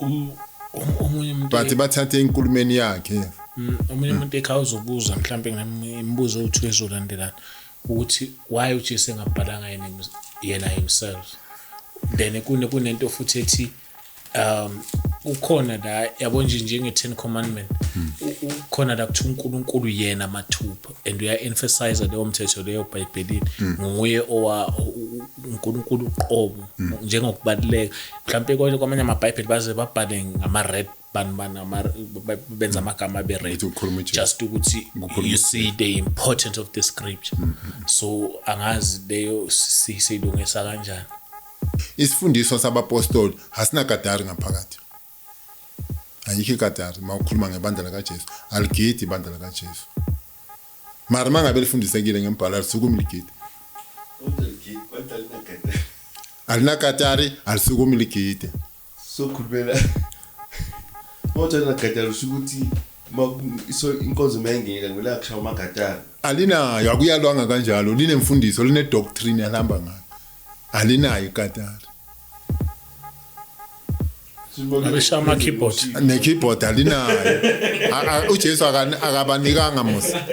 omunye umuntu bathi bathathe inkulumeni yakhe omunye umuntu ekhawuza ubuza mhlawumbe ngimbuzo u2 ezolandelana ukuthi why uJesu engabhalanga yena himself then kunento futhi ethi ukhona la yabo njenge 10 commandment ukhona la kuthi uNkulunkulu yena mathupha and uya emphasize leyo mthetho leyo eBhayibhelini nguye uNkulunkulu uqobo njengokubaluleka mhlawumbe kwamanye amaBhayibheli baze babhale ngama red benza amagama abe red just ukuthi you see the importance of the scripture so angazi leyo siyilungisa kanjani. Isifundiswa sabapostoli asina gadari ngaphakathi. Ayikho igadari mawukhuluma ngebandla kaJesu, aligidi ibandla kaJesu. Mara mangabe lifundisekile ngembhalo alisukumi ligidi. Alina gadari alisukumi ligidi. So khulumela. Mawuthanda gadari ukuthi inkonzo mayingena ngivela akushaya amagadari. Alina yakuyalwanga kanjalo, linemfundiso, line doctrine yalamba ngayo. Alinayo igadari. Abeshama keyboard. Ne keyboard alinayo. uJesu akabanikanga musa.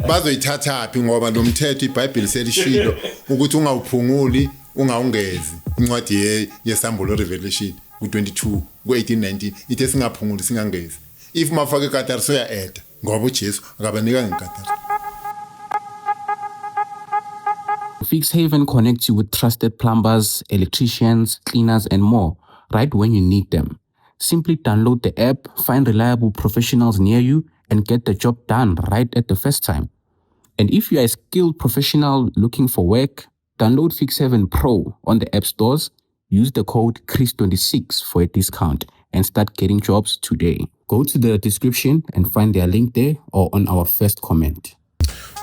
Bazoyithatha phi ngoba lo mthetho iBhayibheli selishilo ukuthi ungawuphunguli ungawungezi. Incwadi yesambulo Revelation ku22 ku1819 ithe singaphunguli singangezi. If mafaka igadari soya add ngoba uJesu akabanikanga igadari. Fix Haven connects you with trusted plumbers, electricians, cleaners, and more right when you need them. Simply download the app, find reliable professionals near you, and get the job done right at the first time. And if you are a skilled professional looking for work, download Fix Haven Pro on the app stores, use the code CHRIS26 for a discount, and start getting jobs today. Go to the description and find their link there or on our first comment.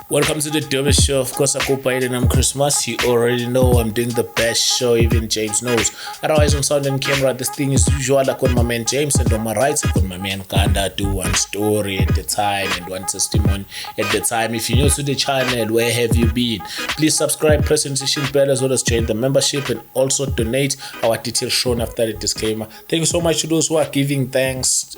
Welcome to the Dervish Show. Of course, I go by the name Christmas. You already know I'm doing the best show, even James knows. Otherwise, on sound and camera, this thing is usual. I got my man James, and on my right, I got my man Kanda. Do one story at the time and one testimony at the time. If you're new to the channel, where have you been? Please subscribe, press the notification bell, as well as join the membership and also donate. Our details shown after the disclaimer. Thank you so much to those who are giving thanks.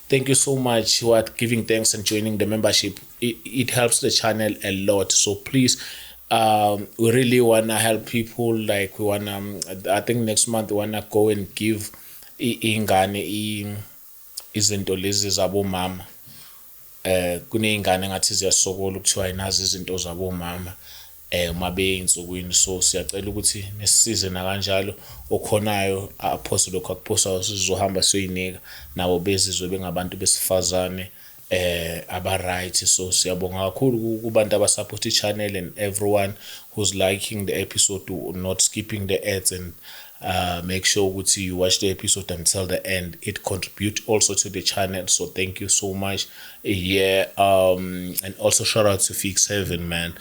Thank you so much who are giving thanks and joining the membership. It helps the channel a lot. So please, we really want to help people. Like we want to, I think next month we want to go and give ingane izinto lezi zabo mama. Kuneyingane ngathi ziyasokola ukuthiwa ayinazi izinto zabo mama. Mabe insukwini so siyacela ukuthi nesisize na kanjalo okhonayo apostle lokho akuphosa sizohamba siyinika nabo bezizwe bengabantu besifazane aba right. So siyabonga kakhulu kubantu abasupport i-channel and everyone who's liking the episode, not skipping the ads, and make sure ukuthi you watch the episode until the end. It contributes also to the channel, so thank you so much. And also shout out to Fix Haven, man,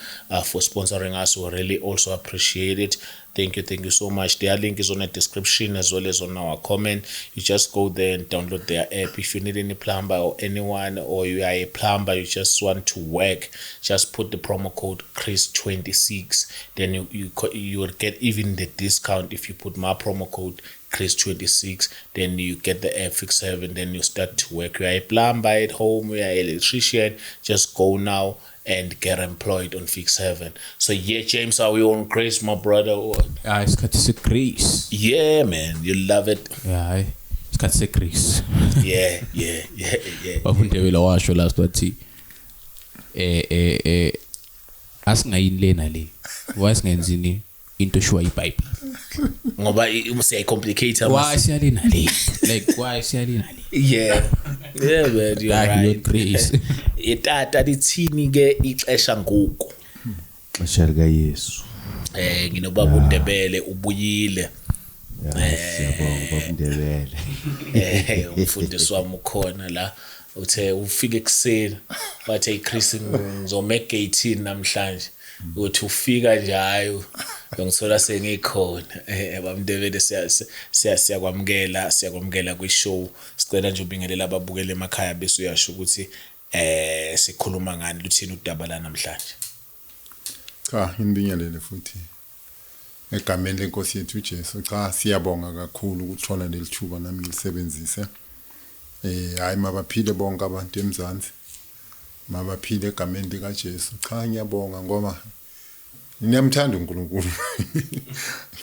for sponsoring us. We really also appreciate it. Thank you so much. Their link is on the description as well as on our comment. You just go there and download their app. If you need any plumber or anyone, or you are a plumber, you just want to work, just put the promo code CHRIS26. Then you will get even the discount if you put my promo code CHRIS26. Then you get the app Fix Haven. Then you start to work. You are a plumber at home, you are an electrician, just go now and get employed on Fix Haven. So yeah, James, are we on grace, my brother? Yeah, it's got to say grace. Yeah, man, you love it. Yeah, it's got to say grace. Yeah. Wafundebela washo last wathi asingayinilena le. Wasingenzini into shwa iBhayibheli. Ngoba usiyacomplicate why siyalina le? Like why siyalina le? Yeah, man, you're right. Grace. Itata lithini ke ixesha ngoku. Ixesha lika Yesu. Nginobaba uNdebele ubuyile. Siyabonga baba uNdebele. Umfundisi wami ukhona la. Uthe ufike ekseni bathe iChris ngizomake 18 namhlanje. Uthi ufika nje hayo ngithola sengikhona. Bamndebele siyakwamukela kwishow. Sicela nje ubingelela ababukele emakhaya bese uyasho ukuthi sikhuluma ngani luthini udaba la namhlanje. Cha ngibingelele futhi. egameni lenkosi yethu uJesu. Cha siyabonga kakhulu ukuthola lelithuba nami ngilisebenzise. Hayi mabaphile bonke abantu eMzansi. Mabaphile egameni likaJesu. Cha ngiyabonga ngoba ngiyamthanda uNkulunkulu.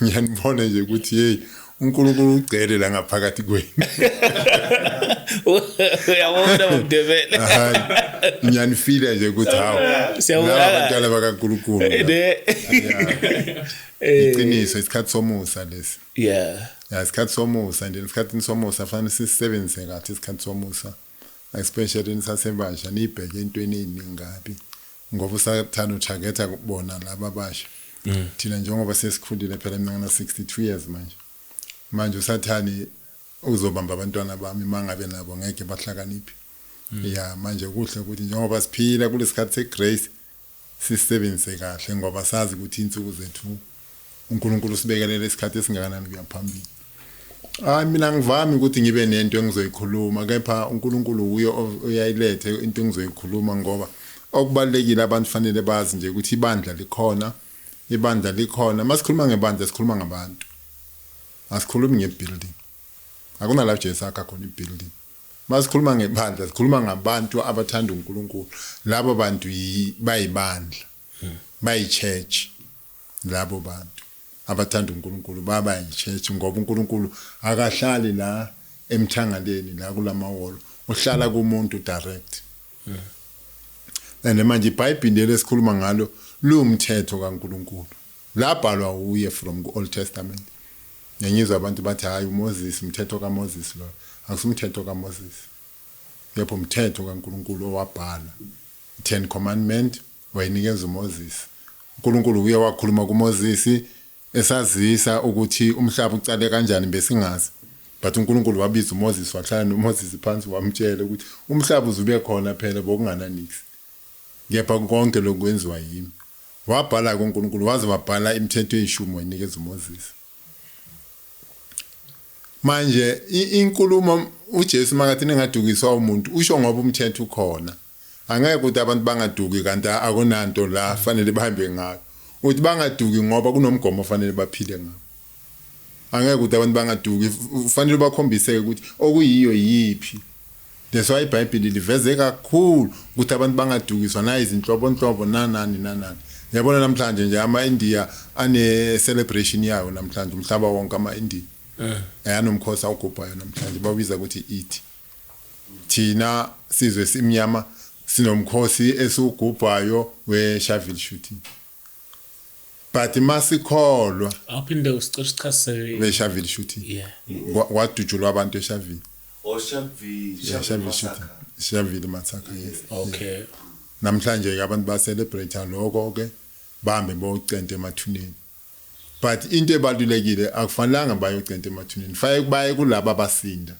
Ngiyanibona nje ukuthi hey uNkulunkulu ugcwele la ngaphakathi kwenu. Uyabona umdebele. Hayi ngiyanifila nje ukuthi hawo. Siyabonga abantwana bakaNkulunkulu. Iqiniso isikhathi somusa lesi. Yeah. Isikhathi somusa nje isikhathi somusa fanele sisebenzise kahle isikhathi somusa. Especially nisasebasha nibheke entweni eziningabi. Ngoba usathana utargeta kubona laba abasha. Thina njengoba sesikhulile phela mina ngina 62 years manje usathani uzobamba abantwana bami mangabe nabo ngeke bahlakaniphe. Yeah manje kuhle ukuthi njengoba siphila kulesikhathi segrace sisebenzise kahle ngoba sazi ukuthi insuku zethu uNkulunkulu sibekelele isikhathi esingakanani kuya phambili. Mina ngivami ukuthi ngibe nento engizoyikhuluma kepha uNkulunkulu uyo uyayilethe into engizoyikhuluma ngoba okubalekile abantu fanele bazi nje ukuthi ibandla likhona masikhuluma ngebandla sikhuluma ngabantu asikhulumi ngebuilding akuna la Jesu akakhona ibuilding masikhuluma ngebandla sikhuluma ngabantu abathanda uNkulunkulu labo bantu bayibandla bayichurch labo bantu abathanda uNkulunkulu baba yichurch ngoba uNkulunkulu akahlali la emthangaleni la kulamawolo uhlala kumuntu direct. Manje iBhayibheli lesikhuluma ngalo lumthetho kaNkulunkulu labhalwa uye from the Old Testament. Ngiyizwa abantu bathi hayi uMoses umthetho kaMoses lo akusumthetho kaMoses. Yepho umthetho kaNkulunkulu owabhala 10 commandment wayinikeza uMoses. uNkulunkulu uye wakhuluma kuMoses esazisa ukuthi umhlaba ucale kanjani besingazi. But uNkulunkulu wabiza uMoses wahlala noMoses phansi wamtshela ukuthi umhlaba uzube khona phela bokungana nix. Ngepha konke lokwenziwa yimi. Wabhala kuNkulunkulu waze wabhala imithetho eyishumi wayinikeza uMoses. Manje inkulumo uJesu makathi ningadukiswa umuntu usho ngoba umthetho ukhona. Angeke ukuthi abantu bangaduki kanti akunanto la fanele bahambe ngayo. Uthi bangaduki ngoba kunomgomo fanele baphile ngawo. Angeke ukuthi abantu bangaduki fanele bakhombise ukuthi okuyiyo yiphi. That's why iBhayibheli liveze kakhulu ukuthi abantu bangadukiswa na izinhlobo nanani. Yabona namhlanje nje ama-India ane celebration yawo namhlanje umhlaba wonke ama-India. Ayanomkhosi awugubhayo namhlanje babiza ukuthi Eid. Thina sizwe simnyama sinomkhosi esugubhayo weShaville shooting. But masikholwa Aphinde usichasise weShaville shooting. Yeah. Wadutshulwa abantu eShaville. Shaville shooting. Shaville massacre yes. Okay. Namhlanje abantu ba celebrate lokho ke bahambe bocente emathuneni. But into ebalulekile akufanelanga bayocenta emathuneni. Faye kubaye kulabo abasinda.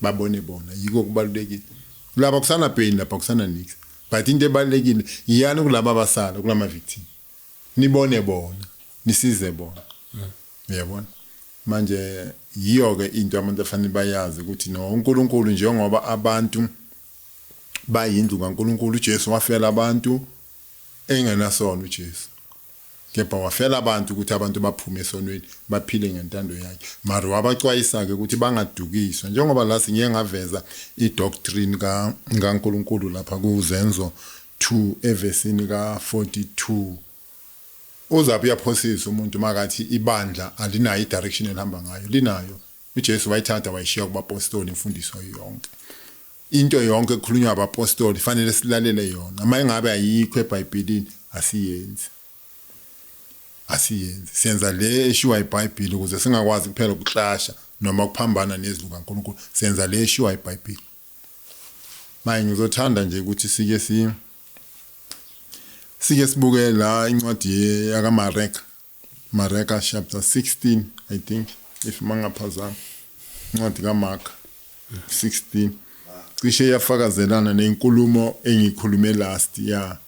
Babone bona yiko kubalulekile. Kulabo kusana pain lapha kusana nix. But into ebalulekile iyani kulabo abasala kulama victim. Nibone bona, nisize bona. Uyabona? Manje yiyo ke into abantu afanele bayazi ukuthi no uNkulunkulu njengoba abantu bayindlu kaNkulunkulu uJesu wafela abantu engenasono uJesu. Kepha wafela abantu ukuthi abantu baphume esonweni baphile ngentando yakhe. Mara wabacwayisa ke ukuthi bangadukiswa njengoba la sinye ngaveza idoctrine kaNkulunkulu lapha kuzenzo 2 evesini ka42. Uzabe uyaphosisa umuntu makathi ibandla alinayo idirection elihamba ngayo linayo. uJesu wayithatha wayishiya kubapostoli imfundiso yonke. Into yonke ekhulunywa abapostoli fanele silalele yona. Uma engabe ayikho eBhayibhelini asiyenzi. Senza le eshiwa iBhayibheli ukuze singakwazi kuphela ukuhlasha noma kuphambana nezwi kaNkulunkulu. Senza le eshiwa iBhayibheli. Manje ngizothanda nje ukuthi sike sibuke la incwadi yakaMareka. Mareka chapter 16 I think if mangaphazama. Incwadi kaMark 16. Cishe yafakazelana nenkulumo engikhulume last year.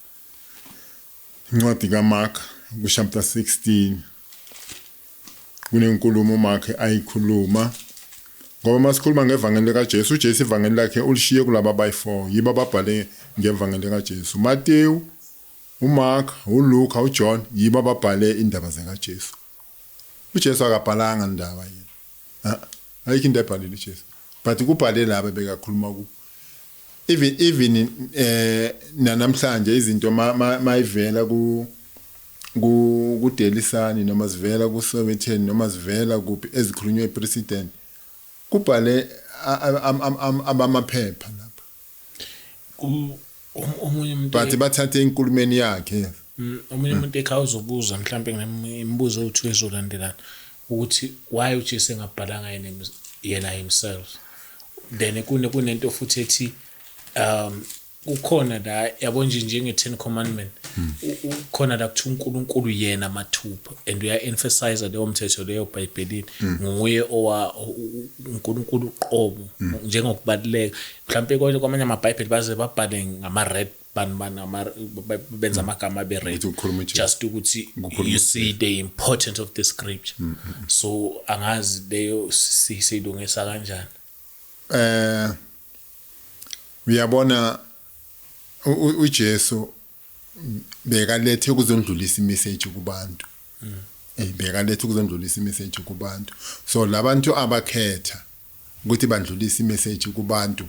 Incwadi kaMark chapter 16. Kunenkulumo uMark ayikhuluma. Ngoba masikhuluma ngevangeli kaJesu, uJesu ivangeli lakhe ulishiye kulabo abayi4. Yibo ababhale ngevangeli kaJesu. Matthew, uMark, uLuke, uJohn yibo ababhale indaba zikaJesu. uJesu akabhalanga indaba yena ayikho into ebhalile uJesu but kubhale laba bekakhuluma ku even namhlanje izinto mayivela ku Delisani noma sivela ku Sowetan noma sivela kuphi ezikhulunywe epresident kubhale abamaphepha lapha omunye umuntu but bathathe inkulumeni yakhe omunye umuntu ekhawuzobuza mhlawumbe ngimibuzo uthi ezolandelana ukuthi why uJesu engabhalanga yena himself then kunento futhi ethi ukhona la yabo njenge 10 commandment ukhona la kuthi uNkulunkulu yena mathupha and uya emphasize leyo mthetho leyo eBhayibhelini nguye uNkulunkulu qobo njengokubaluleka mhlawumbe kwamanye amaBhayibheli baze babhale ngama red benza amagama be red just ukuthi you see the importance of the scripture so angazi leyo siyilungisa kanjani uyabona uJesu bekalethe ukuzondlulisa imessage kubantu bekalethe ukuzondlulisa imessage kubantu so labantu abakhetha ukuthi bandlulise imessage kubantu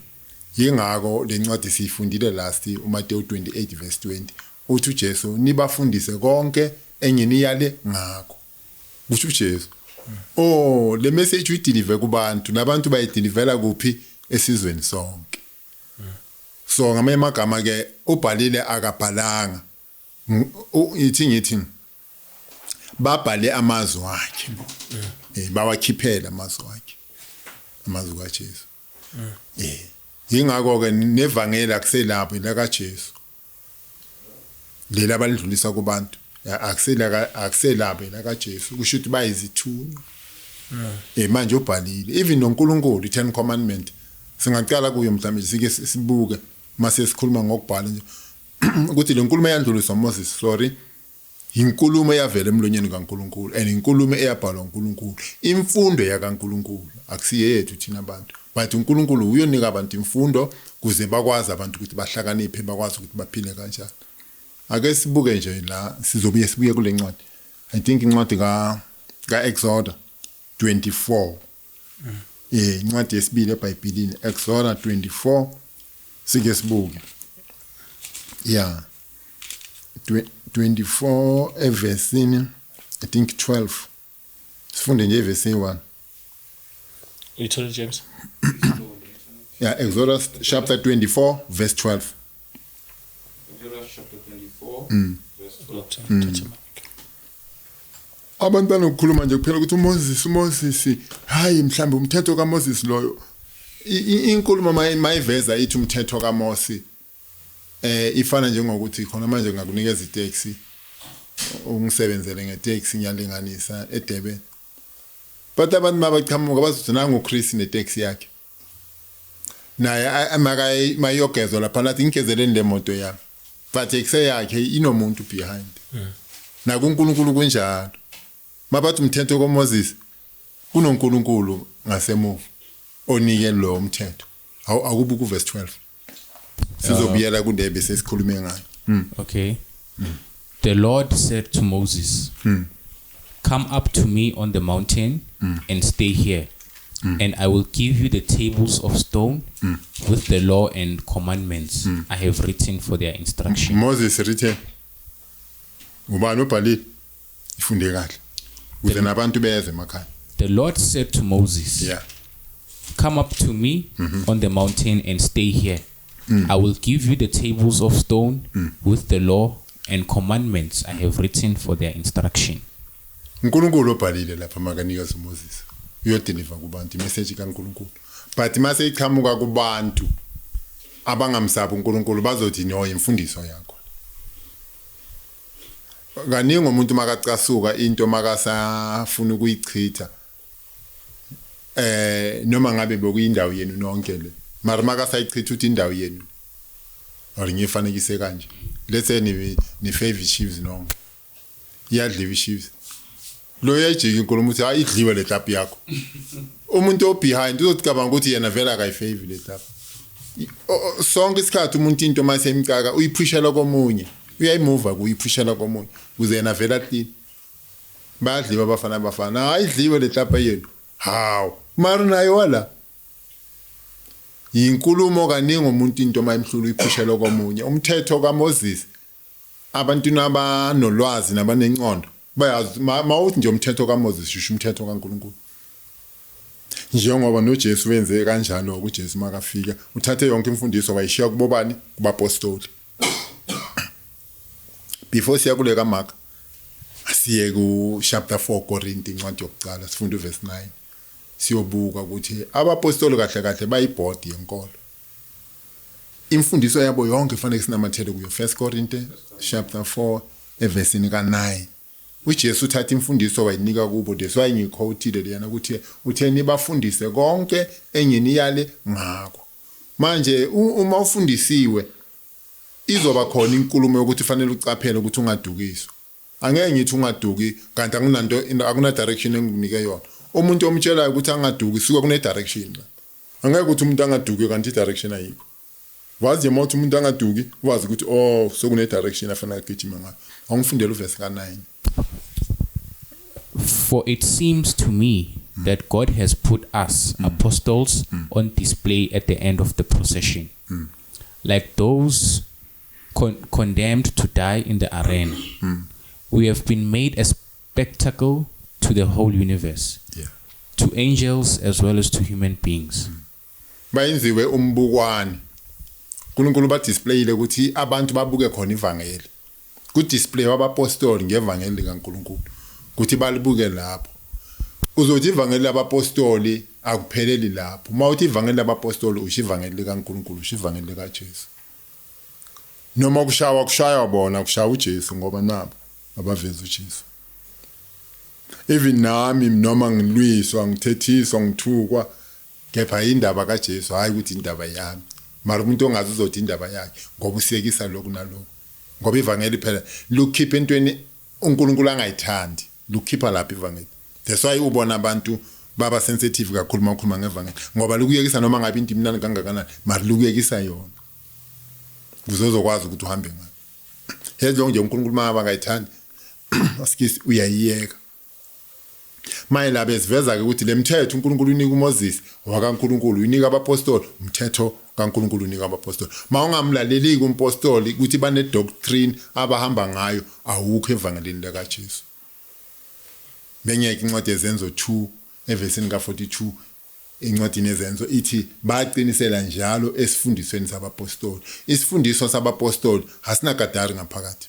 yingako lencwadi siyifundile last uMateyu 28 verse 20 uthi uJesu nibafundise konke enginiyale ngakho kusho uJesu le message uyideliver kubantu nabantu bayideliverla kuphi esizweni sonke so ngamanye amagama ke ubhalile akabhalanga ngithi babhale amazwi akhe bawakhiphela amazwi akhe amazwi kaJesu yingakho ke nevangeli akuselapho la kaJesu lela balidlulisa kubantu akuselapho la kaJesu kusho ukuthi bayizithunywa manje ubhalile even noNkulunkulu i10 commandment singaqala kuyo mhlawumbe sike sibuke mase sikhuluma ngokubhala nje ukuthi le nkulumo eyandluliswa Moses inkulumo eyavela emlonyeni kaNkulunkulu and inkulumo eyabhalwa uNkulunkulu imfundo yakaNkulunkulu akusiyethu thina abantu but uNkulunkulu uyonika abantu imfundo kuze bakwazi abantu ukuthi bahlakaniphe bakwazi ukuthi baphile kanjani ake sibuke nje la sizobuye sibuye kule ncwadi I think incwadi ka Exodus 24 incwadi yesibili eBhayibhelini Exodus 24 sike sibuke 24 eversini I think 12 sifunde nje verse 1 Little James Exodus chapter 24 verse 12 Exodus chapter 24 verse 12 abantu banokukhuluma nje kuphela ukuthi uMoses hayi mhlambe umthetho kaMoses loyo inkulumo mayiveza ithi umthetho kaMose ifana njengokuthi khona manje ngakunikeza itaxi ungisebenzele ngetaxi ngiyalinganisa eDurban but abantu mabachamuka bazothi nanga uChris netaxi yakhe naye mayogezwa lapha nathi ngikezeleni le moto yami but taxi yakhe inomuntu behind na kuNkulunkulu kunjalo mabathi umthetho kaMoses kunoNkulunkulu ngasemuva onike lo umthetho akubuku verse 12 sizobuyela kundebe sesikhulume ngayo Okay. The Lord said to Moses, come up to me on the mountain and stay here, and I will give you the tables of stone with the law and commandments I have written for their instruction. Moses written ubani obhalile ifunde kahle ukuze nabantu beze emakhaya. The Lord said to Moses, come up to me on the mountain and stay here. I will give you the tables of stone with the law and commandments I have written for their instruction. uNkulunkulu obhalile lapha makanika uMoses uyodeliver kubantu imessage kaNkulunkulu but mase iqhamuka kubantu abangamsabi uNkulunkulu bazothi no imfundiso yakho kaningi umuntu makacasuka into makasafuna ukuyichitha noma ngabe bekuyindawo yenu nonke le mara makasayichitha uthi indawo yenu or ngifanekise kanje let's say ni favor chiefs nonke iyadliwa chiefs lo yajika inkulumo uthi ayidliwe le tap yakho umuntu obehind uzocabanga ukuthi yena vela akayifavor le tap sonke isikhathi umuntu into mase emcaka uyipushela komunye uyayimova kuyipushela komunye kuze yena vela athi bayadliwa abafana ayidliwe le hlapa yenu hawu mara nayo wala inkulumo kaningi umuntu into mayimhlula uyiphushela komunye umthetho kaMoses abantu nabanolwazi nabanencondo bayazi mawuthi nje umthetho kaMoses shisho umthetho kaNkulunkulu njengoba noJesu wenze kanjalo uJesu makafika uthathe yonke imfundiso wayishiya kubobani kubapostoli before siya kule kaMark asiye ku chapter 4 Korinthi incwadi yokuqala sifunda uverse 9 siyobuka ukuthi abapostoli kahle kahle bayibhodi yenkolo imfundiso yabo yonke fanele sinamathele kuyo 1 Korinthi chapter 4 evesini ka9 uJesu uthatha imfundiso wayinika kubo deswa ngiyiquoteile leyana ukuthi utheni bafundise konke enginiyale ngakho manje uma ufundisiwe izoba khona inkulumo yokuthi fanele ucaphele ukuthi ungadukiswa angeke ngithi ungaduki kanti akuna direction enginike yona umuntu omtshelayo ukuthi angaduki suka kune direction angeke ukuthi umuntu angaduki kanti direction ayikho wazi emothi umuntu angaduki wazi ukuthi oh sokune direction afanele agijima ngayo angifundele uverse ka9 For it seems to me that God has put us, apostles, on display at the end of the procession, like those condemned to die in the arena. We have been made a spectacle to the whole universe, to angels as well as to human beings. Bayenziwe umbukwane uNkulunkulu ba displayile ukuthi abantu babuke khona ivangeli ku display wabapostoli ngevangeli likaNkulunkulu ukuthi balibuke lapho uzothi ivangeli labapostoli akupheleli lapho mawuthi ivangeli labapostoli usho ivangeli likaNkulunkulu usho ivangeli likaJesu noma kushaya bona kushaya uJesu ngoba nabo abaveza uJesu even nami noma ngilwiswa ngithethiswa ngithukwa kepha indaba kaJesu hayi ukuthi indaba yami mara umuntu ongazi uzothi indaba yakhe ngoba usiyekisa lokhu nalokho ngoba ivangeli phela lukhipha entweni uNkulunkulu angayithandi lukhipha lapha ivangeli that's why ubona abantu baba sensitive kakhulu makhuluma ngevangeli ngoba lukuyekisa noma ngabe into imnani kangakanani mara lukuyekisa yona uzozokwazi ukuthi uhambe ngayo hezo nje uNkulunkulu maba angayithandi asikisi uyayiyeka mayelabo esiveza ke ukuthi lemthetho uNkulunkulu unika uMoses wakaNkulunkulu unika abapostoli umthetho kaNkulunkulu unika abapostoli mawungamlaleli kumpostoli ukuthi bane doctrine abahamba ngayo awukho evangelini likaJesu bengeke incwadi yezenzo 2 evesini ka42 incwadi nezenzo ithi baqinisela njalo esifundisweni sabapostoli isifundiso sabapostoli hasina kadari ngaphakathi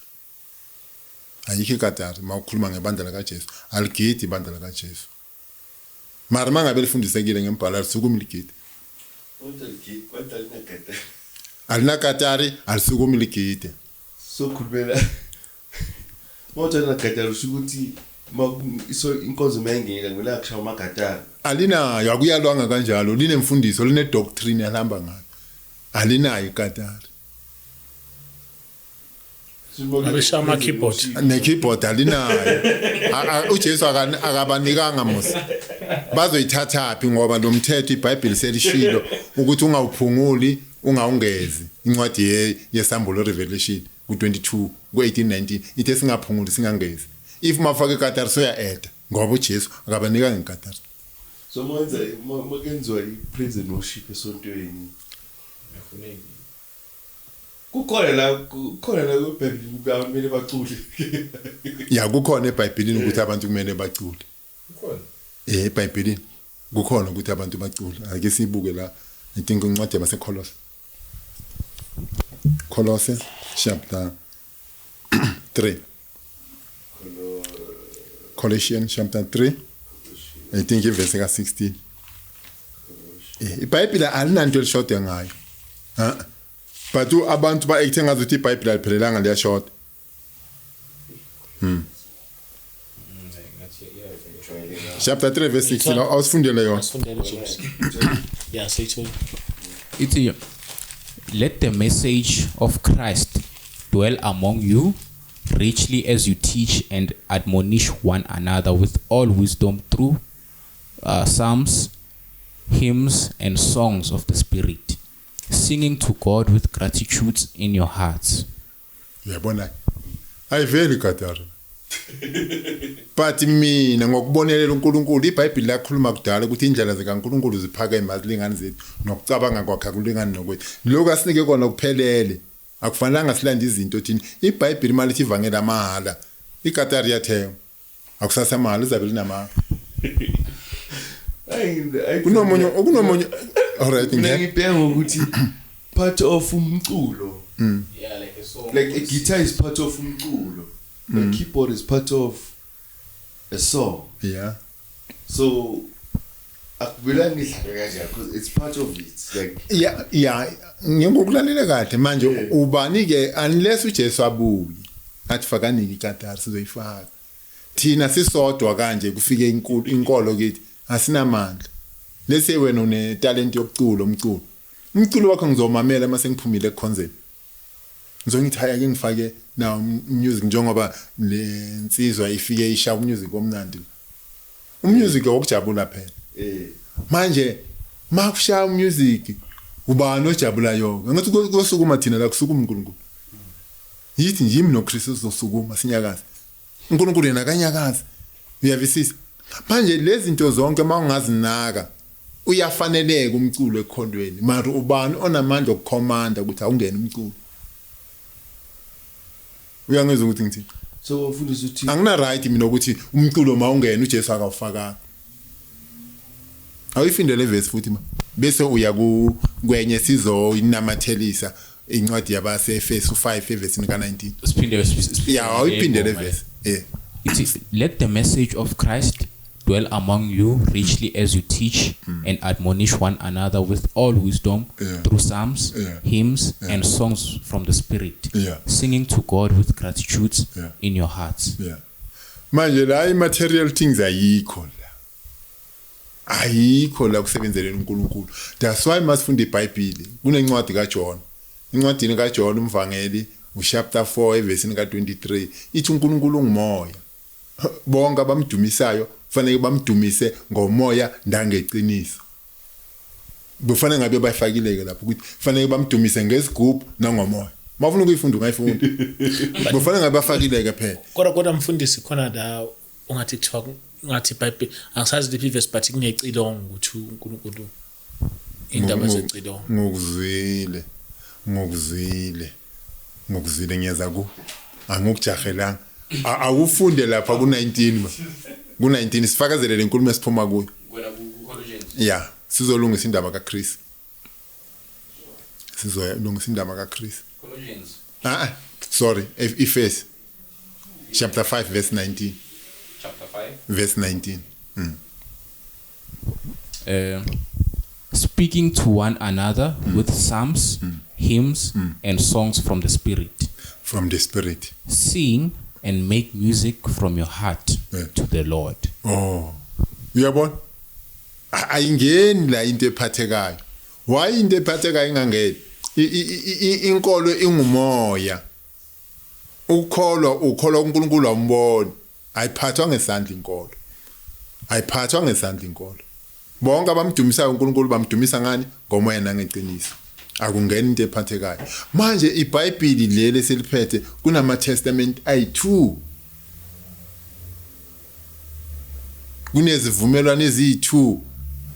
ayikho ikadari mawukhuluma ngebandla likaJesu aligidi ibandla likaJesu mara mangabe lifundisekile ngembhala lisukuma ligidi alina katari alisukuma ligidi sokhulumela mawuthanda gatari ukuthi inkonzo mayengena ngela kushaya amagatari alinayo akuyalwanga kanjalo linemfundiso line doctrine yalamba ngayo alinayo ikatari abeshama keyboard ne-keyboard alinayo uJesu akabanikanga musa bazoyithathaphi ngoba lo mthetho iBhayibheli selishilo ukuthi ungawuphunguli ungawungezi incwadi yesambulo Revelation ku22 ku1819 ithe singaphunguli singangezi if mafake ikatari soya eda ngoba uJesu akabanikanga ikatari so makenziwa i-praise and worship esontweni kukhona la kweBhayibheli kumele bacule ya kukhona eBhayibhelini ukuthi abantu kumele bacule kukhona eBhayibhelini kukhona ukuthi abantu bacule ake sibuke la I think incwadi yabaseKolose Kolose chapter 3 Colossians chapter 3 I think verse 16 iBhayibheli alinanto elishoda ngayo but abantu ba acting ngathi iBhayibheli aliphelelanga leya short chapter 3 verse 16 awusifundele yona yeah say to It's let the message of Christ dwell among you richly as you teach and admonish one another with all wisdom through psalms, hymns, and songs of the Spirit, singing to God with gratitude in your hearts. uyabona ayiveli katari but mina ngokubonelela uNkulunkulu iBhayibheli lakhuluma kudala ukuthi indlela zikaNkulunkulu ziphakeme azilingani zethu nokucabanga kwakhe akulingani nokwethu lokho asinike kona kuphelele akufanelanga silande izinto thina iBhayibheli malithi ivangeli amahala iKatari yathengwa akusasa imali izabe linamali kunomunye alright mina ngibheka ngokuthi part of umculo Yeah, like a song. like a guitar is part of umculo a keyboard is part of a song yeah so akubelanga idlale kanjalo because it's part of it like yeah ngikukulalela kahle manje ubani ke unless uJesu abuye athi fakanini iKatari sizoyifaka thina sisodwa kanje kufike inkolo kithi asinamandla lese wena une talent yokucula umculo wakho ngizomamela mase ngiphumile ekhonzeni ngizongithi haya ke ngifake na music njengoba le nsizwa ifike isha umusic omnandi umusic wokujabula phela manje makushaya umusic ubani ojabula yonke ngathi kusukuma thina la kusukuma uNkulunkulu yithi yimi noKristu sizosukuma sinyakaza uNkulunkulu yena kanyakaza uyavisisa manje lezi zinto zonke mawungazinaka uyafaneleka umculo ekhondweni mara ubani onamandla okukhomanda ukuthi awungene umculo uyangizwa ukuthi ngithini so ufundisa uthi angina right mina ukuthi umculo mawungena uJesu akawufaka awuyifindele verse futhi bese uya kwenye sizo inamathelisa incwadi yabaseFesu 5 verse ka19 yeah awuyifindele verse yeah It is, let the message of Christ dwell among you richly as you teach and admonish one another with all wisdom through psalms, hymns, and songs from the Spirit, singing to God with gratitude in your hearts. Yeah. Manje la material things ayikho la kusebenzeleni uNkulunkulu. That's why masifunda iBhayibheli. Kunencwadi kaJohn. Incwadini kaJohn umvangeli chapter 4 verse ka23 ithi uNkulunkulu ungumoya. Bonke abamdumisayo kufanele bamdumise ngomoya ndangeqiniso. Kufanele ngabe bayifakileke lapho ukuthi kufanele bamdumise ngesigubhu nangomoya. Mafuna ukuyifunda ungayifunda. Kufanele ngabe bafakileke phela. Kodwa mfundisi khona la ungathi kuthiwa ngathi iBhayibheli angisazi the verse but kunecilongo ukuthi uNkulunkulu indaba zecilongo ngokuzwile ngiyaza ku angikujahelanga awufunde lapha ku19 ku19 sifakazelele inkulumo esiphuma kuyo Wena ku-Colossians. yeah sizolungisa indaba kaChris sizolungisa indaba kaChris Colossians. Sorry Ephesians chapter 5 verse 19 Chapter 5. verse 19 Speaking to one another with psalms, hymns, and songs from the Spirit, sing and make music from your heart to the Lord. Oh uyabona ayingeni la into ephathekayo why into ephathekayo ingangeni inkolo ingumoya ukholwa uNkulunkulu awumboni ayiphathwa ngesandla inkolo bonke abamdumisayo uNkulunkulu bamdumisa ngani ngomoya nangeqiniso akungena into ephathekayo manje iBhayibheli leli seliphethe kunama testament ayi2 kunezivumelwano ezi2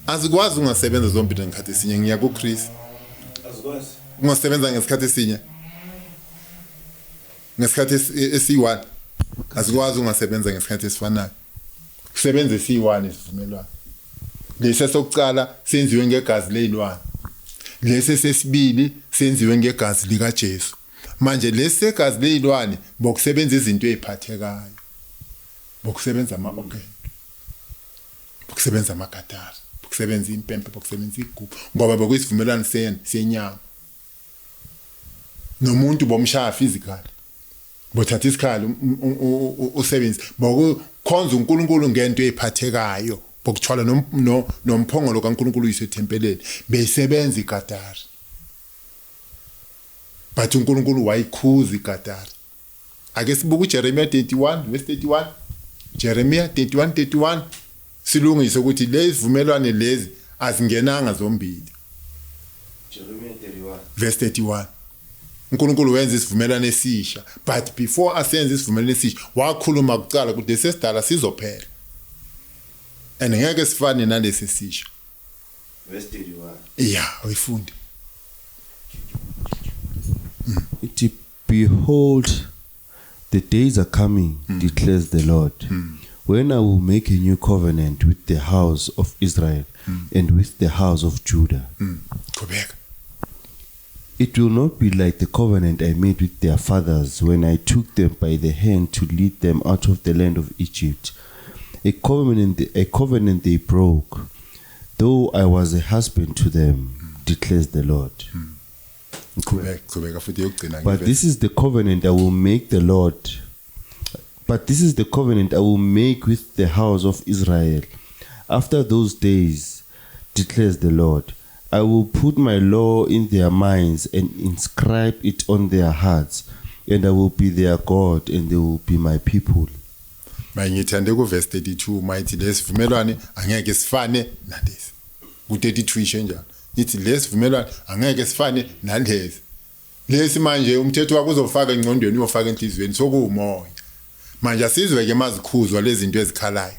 azikwazi ungasebenza zombili ngekhathi esinye ngiya kuChris azikwazi ungasebenza ngesikhathi esinye ngesikhathi esi1 azikwazi ungasebenza ngesikhathi esifanayo kusebenza esi1 isivumelwano lesi sokucala senziwe ngegazi lezilwane lesi sesibili senziwe ngegazi lika Jesu manje lesi segazi lezilwane bokusebenza izinto eziphathekayo bokusebenza ama-organ bokusebenza amagatari bokusebenza impempe bokusebenza igubhu ngoba bokuyisivumelwano senyama nomuntu bomshaya physically bothatha isikhali usebenza bokukhonza uNkulunkulu ngento eziphathekayo bokuthwala nomphongolo kaNkulunkulu uyisethempeleni beyisebenza igatari but uNkulunkulu wayikhuza igatari ake sibuke uJeremiah 31 verse 31 Jeremiah 31 silungise ukuthi lezi vumelwane lezi azingenanga zombili Jeremiah 31 verse 31 uNkulunkulu wenza isivumelwano esisha, but before asenze isivumelwano esisha wakhuluma kuqala ukuthi lesesidala sizophela and ngeke sifane nalesi esisha. Verse 31. Yeah, uyifunde. It behold, the days are coming, declares the Lord, when I will make a new covenant with the house of Israel and with the house of Judah. Qhubeka. It will not be like the covenant I made with their fathers when I took them by the hand to lead them out of the land of Egypt. A covenant they broke, though I was a husband to them, declares the Lord. Qhubeka futhi yokugcina. But this is the covenant I will make the Lord. But this is the covenant I will make with the house of Israel. After those days, declares the Lord, I will put my law in their minds and inscribe it on their hearts, and I will be their God, and they will be my people. Ngithande ku verse 32 mighty lesivumelwane angeke sifane nalesi. Ku 32 isho njalo. Ithi lesivumelwane angeke sifane nalesi. Lesi manje umthetho wakho uzofaka engqondweni uyofaka enhlizweni sokuumoya. Manje asizwe ke mazikhuzwa lezi zinto ezikhalayo.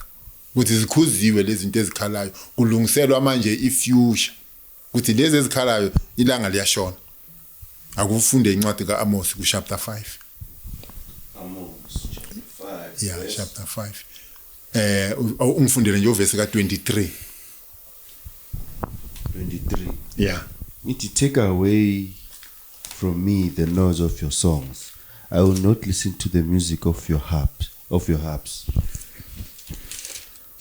Ukuthi zikhuziwe lezi zinto ezikhalayo kulungiselwa manje ifuture. Ukuthi lezi ezikhalayo ilanga liyashona. Akufunde incwadi kaAmos ku chapter 5. Amos chapter 5. Yeah, chapter 5. Ungifundele nje uverse ka 23. 23. Yeah. It take away from me the noise of your songs. I will not listen to the music of your harps.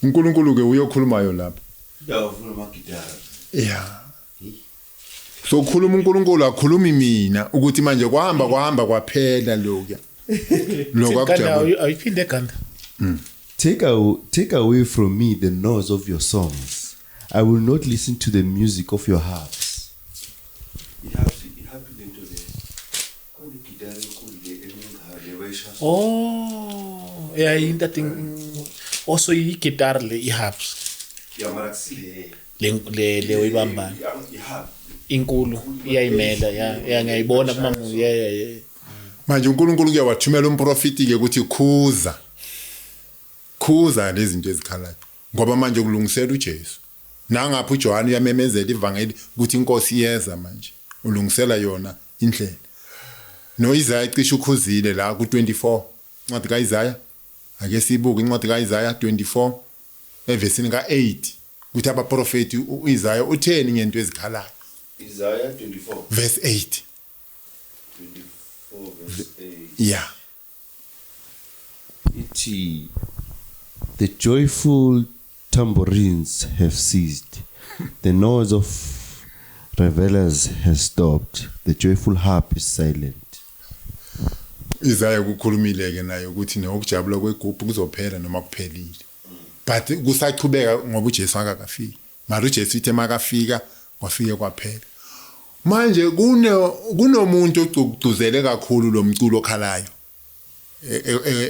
uNkulunkulu ke uyokhulumayo lapha. Yawufuna amagitara. Yeah. So khuluma uNkulunkulu akhulumi mina ukuthi manje kwahamba kwaphela lokho. Lokho akujabula. Ayiphinde ekhanda. Take away from me the noise of your songs. I will not listen to the music of your harps. Oh, yeah, into thing. Also i-guitar le i-harps. Le uyibambana. Inkulu iyayimela ya ngiyayibona mama yeah. Manje uNkulunkulu kuyawathumela umprofeti ke ukuthi khuza lezi zinto ezikhalayo ngoba manje kulungisela uJesu. Nangapha uJohane uyamemezela ivangeli ukuthi inkosi iyeza manje. Ulungisela yona indlela. NoIsaya cishe ukhuzile la ku 24 incwadi kaIsaya. Ake sibuke incwadi kaIsaya 24 evesini ka8 ukuthi abaprofeti uIsaya utheni ngento ezikhalayo. Isaiah 24 verse 8. 24 verse 8. Yeah. The joyful tambourines have ceased. The noise of revelers has stopped. The joyful harp is silent. Isaiah kukhulumile ke naye ukuthi nokujabula kwegubhu kuzophela noma kuphelile. But kusaqhubeka ngoba uJesu akafiki. Mara uJesu ithe makafika kwafike kwaphela. Manje kunomuntu ogcugcuzele kakhulu lo mculo okhalayo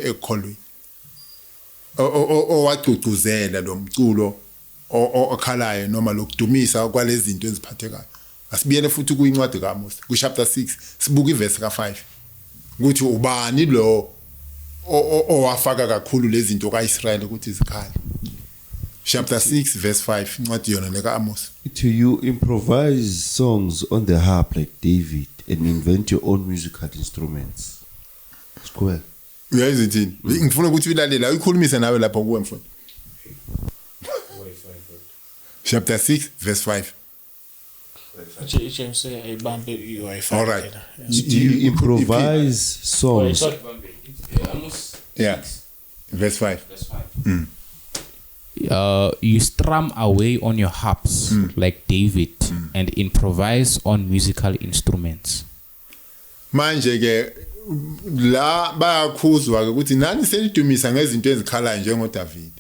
ekholweni. Owagcugcuzela lo mculo okhalayo noma lokudumisa kwalezi zinto eziphathekayo. Asibiyele futhi kuyincwadi kaAmos ku chapter 6 sibuka iverse ka5 ukuthi ubani lo owafaka kakhulu lezi zinto kaIsrael ukuthi zikhale. Chapter 6 verse 5 incwadi yona lekaAmos. You improvise songs on the harp like David and invent your own musical instruments. Square. Uyayizithini? Ngifuna ukuthi uyilalela uyikhulumise nawe lapha kuwe mfowethu. Chapter 6 verse 5. James ayibambe i-Wi-Fi. All right. You improvise songs. Amos Yeah. Verse 5. verse 5. You strum away on your harps like David and improvise on musical instruments. Manje ke la bayakhuzwa ukuthi nani selidumisa ngezinto ezikhalayo njengoDavid.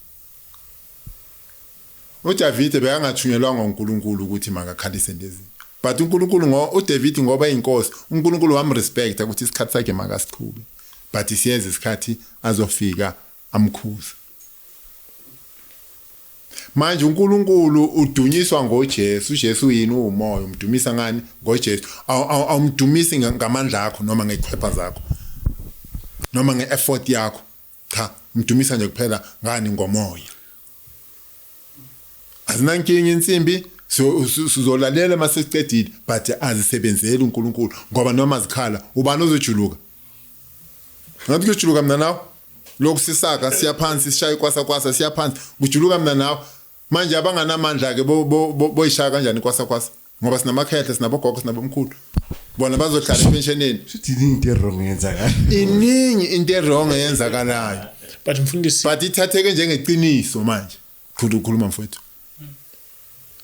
uDavid beyangathunyelwanga uNkulunkulu ukuthi makakhalise lezi. But uNkulunkulu uDavid ngoba inkosi, uNkulunkulu wamrespect ukuthi isikhathi sakhe makasiqhube. But siyeza isikhathi azofika amkhuza. manje uNkulunkulu udunyiswa ngoJesu. uJesu yini umoya, umdumisa ngani? ngoJesu. Awumdumisi ngamandla akho noma ngezikhwepha zakho noma ngeeffort yakho, cha, umdumisa nje kuphela ngani? Ngomoya. Azinankinga insimbi, sizolalela masesicedile, but azisebenzeli uNkulunkulu ngoba noma zikhala ubani uzojuluka? Ngathi kujuluka mina nawe lokhu sisaka siya phansi, sishaye kwasa siya phansi, ujuluka mina nawe. Manje abanganamandla ke boyishaya kanjani kwasa ngoba sinamakhehle, sinabogogo, sinabomkhulu, bona bazohlala epensioneni. Sithi into wrong yenzakala. Iningi into wrong eyenzakalayo, but mfundisi, but ithatheke njengeqiniso manje. Khuluma mfowethu.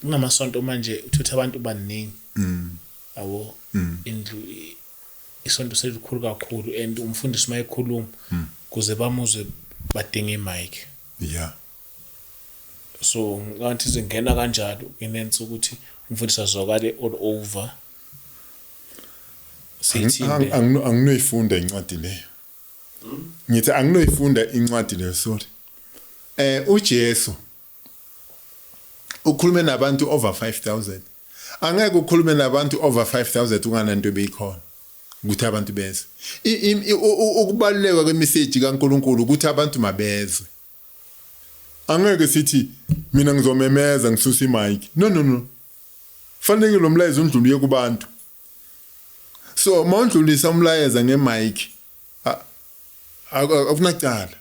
kunamasonto manje uthutha abantu baningi abo indlu isonto selikhulu kakhulu and umfundisi mayekhuluma kuze bamuzwe badinga imic. Yeah. So ngathi zingena kanjalo inenza ukuthi umfundisi azokale all over. Sithinde Anginoyifunda incwadi leyo. Ngithi anginoyifunda incwadi leyo, sorry. uJesu ukhulume nabantu over 5,000. Angeke ukhulume nabantu over 5,000 ungananto ebeyikhona ukuthi abantu bezwe. Ukubaluleka kwemessage kaNkulunkulu ukuthi abantu mabezwe. Angeke sithi mina ngizomemeza ngisusa imic. No. Fanele lo mlayezo undluluye kubantu. So mawundlulisa umlayezo ngemic akunacala.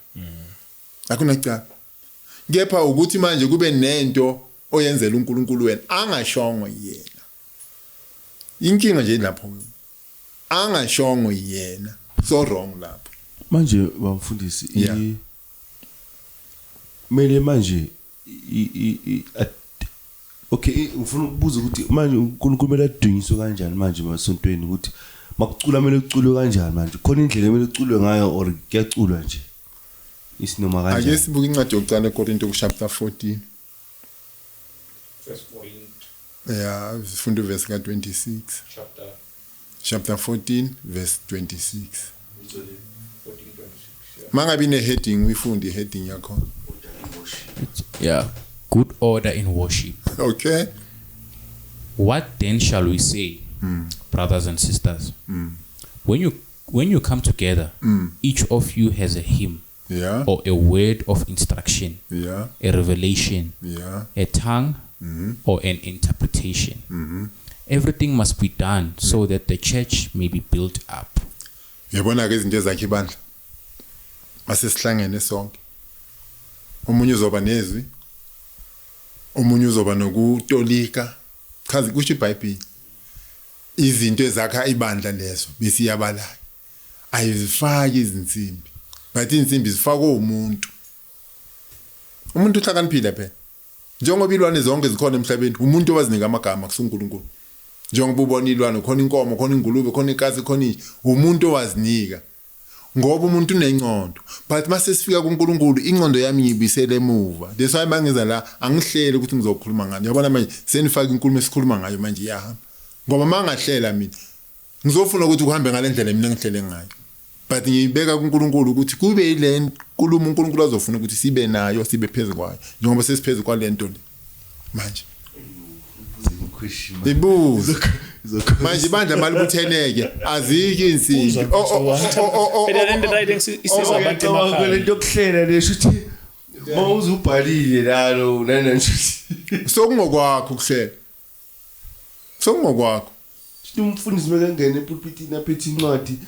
Akunacala. Kepha ukuthi manje kube nento oyenzela uNkulunkulu wena angashongo yena. Inkinga nje lapho. Angashongo yena. So wrong lapho. Manje bamfundisi Yeah. mele manje okay ngifuna ukubuza ukuthi manje uNkulunkulu mele adunyiswe kanjani manje masontweni ukuthi makucula mele kuculwe kanjani manje khona indlela emele kuculwe ngayo or kuyaculwa nje isinoma kanjani? Ake sibuke incwadi yokuqala eKorinto chapter 14. First point, Yeah, sifunde verse ka 26. Chapter 14 verse 26. 14:26. Mangabe ine heading uyifunde heading yakho. Yeah. Good order in worship. Okay? What then shall we say, brothers and sisters? When you come together, each of you has a hymn Yeah. or a word of instruction, Yeah. a revelation, Yeah. a tongue, or an interpretation. Everything must be done so that the church may be built up. Yabona ke izinto ezakhe ibandla. Masesihlangene sonke. Omunye uzoba nezwi. Omunye uzoba nokutolika. Chazi kusho iBhayibheli. Izinto ezakha ibandla lezo besiyabalayo. Ayizifaki izinsimbi. Bathi insimbi zifakwe umuntu. Umuntu uhlakaniphile phela. Njengoba ilwane zonke zikhona emhlabeni, umuntu owazinika amagama kusuNkulunkulu. Njengoba ubona ilwane khona inkomo, khona ingulube, khona inkazi, khona umuntu owazinika. Ngoba umuntu unengcondo. But mase sifika kuNkulunkulu, ingcondo yami ngibisele emuva. That's why mangiza la angihlele ukuthi ngizokhuluma ngani. Yabona manje senifaka inkulumo esikhuluma ngayo manje iyahamba. Ngoba mangahlela mina ngizofuna ukuthi uhambe ngalendlela mina ngihlele ngayo. But ngiyibeka kuNkulunkulu ukuthi kube ile nkulumo uNkulunkulu azofuna ukuthi sibe nayo, sibe phezulu kwayo. Njengoba sesiphezulu kwalento le. Manje ibuzo manje ibandla malibutheneke aziki insimbi phela le right isiza abantu emakhaya. Lento yokuhlela lesho uthi mawuzubhalile lalo nana nje sokungokwakho kuhlela sokungokwakho umfundisi makangena epulpitini aphethe incwadi